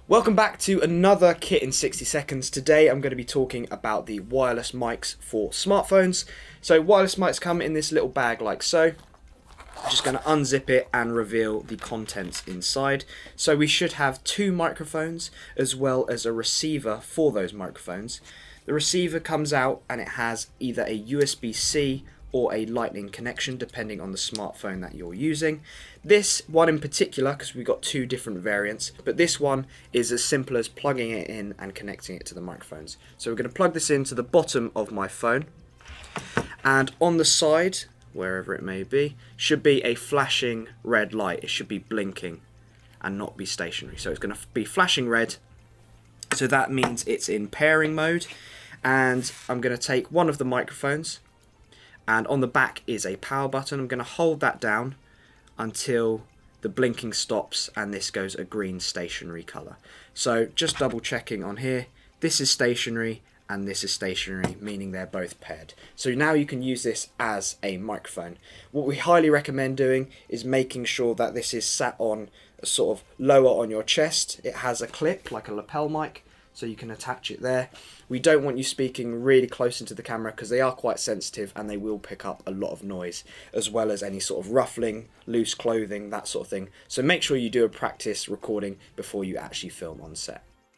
Welcome back to another Kit in 60 Seconds. Today I'm going to be talking about the wireless mics for smartphones. So wireless mics come in this little bag like so. I'm just going to unzip it and reveal the contents inside. So we should have two microphones as well as a receiver for those microphones. The receiver comes out and it has either a USB-C or a lightning connection depending on the smartphone that you're using. This one in particular, because we've got two different variants, but this one is as simple as plugging it in and connecting it to the microphones. So we're going to plug this into the bottom of my phone, and on the side, wherever it may be, should be a flashing red light. It should be blinking and not be stationary. So it's going to be flashing red, so that means it's in pairing mode. And I'm going to take one of the microphones, and on the back is a power button. I'm going to hold that down until the blinking stops and this goes a green stationary colour. So just double checking on here, this is stationary and this is stationary, meaning they're both paired. So now you can use this as a microphone. What we highly recommend doing is making sure that this is sat on sort of lower on your chest. It has a clip like a lapel mic, so you can attach it there. We don't want you speaking really close into the camera because they are quite sensitive and they will pick up a lot of noise, as well as any sort of ruffling, loose clothing, that sort of thing. So make sure you do a practice recording before you actually film on set.